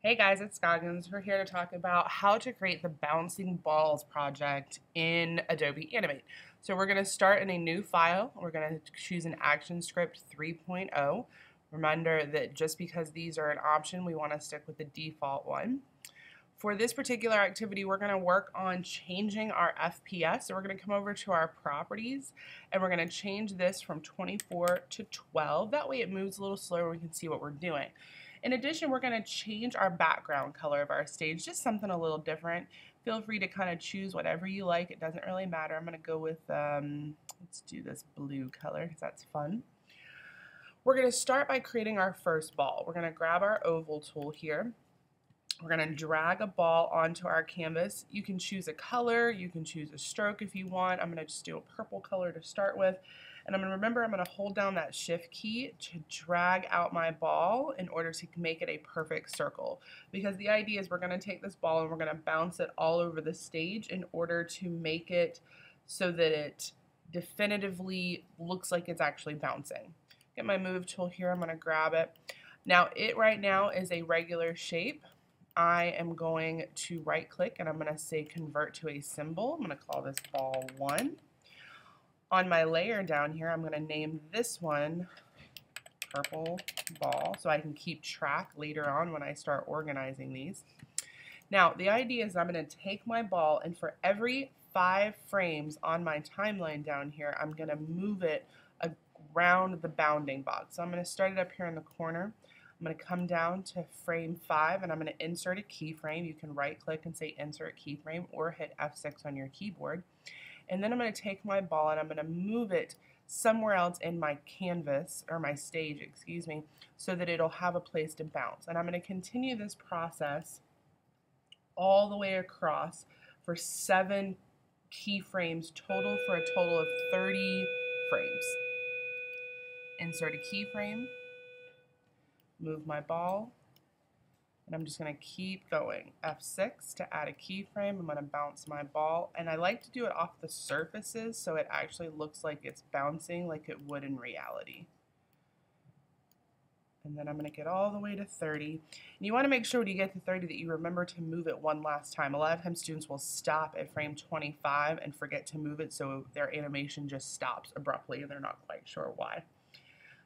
Hey guys, it's Scoggins. We're here to talk about how to create the bouncing balls project in Adobe Animate. So we're going to start in a new file. We're going to choose an ActionScript 3.0. Reminder that just because these are an option, we want to stick with the default one. For this particular activity, we're going to work on changing our FPS. So we're going to come over to our properties and we're going to change this from 24 to 12. That way it moves a little slower and we can see what we're doing. In addition, we're going to change our background color of our stage, just something a little different. Feel free to kind of choose whatever you like. It doesn't really matter. I'm going to go with, let's do this blue color because that's fun. We're going to start by creating our first ball. We're going to grab our oval tool here. We're going to drag a ball onto our canvas. You can choose a color, you can choose a stroke if you want. I'm going to just do a purple color to start with. And I'm going to hold down that shift key to drag out my ball in order to make it a perfect circle. Because the idea is we're going to take this ball and we're going to bounce it all over the stage in order to make it so that it definitively looks like it's actually bouncing. Get my move tool here, I'm going to grab it. Now it right now is a regular shape. I am going to right click and I'm going to say convert to a symbol. I'm going to call this ball 1. On my layer down here, I'm going to name this one purple ball so I can keep track later on when I start organizing these. Now, the idea is I'm going to take my ball and for every 5 frames on my timeline down here, I'm going to move it around the bounding box. So I'm going to start it up here in the corner. I'm going to come down to frame 5 and I'm going to insert a keyframe. You can right click and say insert keyframe or hit F6 on your keyboard. And then I'm going to take my ball and I'm going to move it somewhere else in my canvas, or my stage, excuse me, so that it'll have a place to bounce. And I'm going to continue this process all the way across for 7 keyframes total for a total of 30 frames. Insert a keyframe, move my ball, and I'm just going to keep going. F6 to add a keyframe. I'm going to bounce my ball, and I like to do it off the surfaces so it actually looks like it's bouncing like it would in reality. And then I'm going to get all the way to 30. And you want to make sure when you get to 30 that you remember to move it one last time. A lot of times students will stop at frame 25 and forget to move it, so their animation just stops abruptly and they're not quite sure why.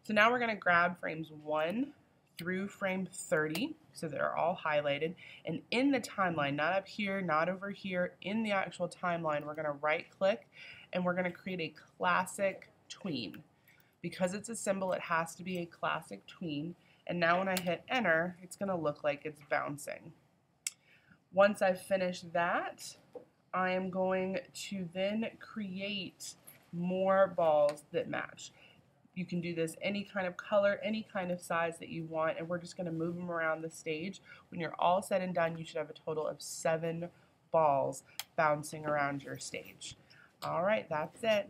So now we're going to grab frames 1 through frame 30, so they're all highlighted. And in the timeline, not up here, not over here, in the actual timeline, we're going to right click and we're going to create a classic tween. Because it's a symbol, it has to be a classic tween. And now when I hit enter, it's going to look like it's bouncing. Once I've finished that, I am going to then create more balls that match. You can do this any kind of color, any kind of size that you want, and we're just going to move them around the stage. When you're all said and done, you should have a total of 7 balls bouncing around your stage. All right, that's it.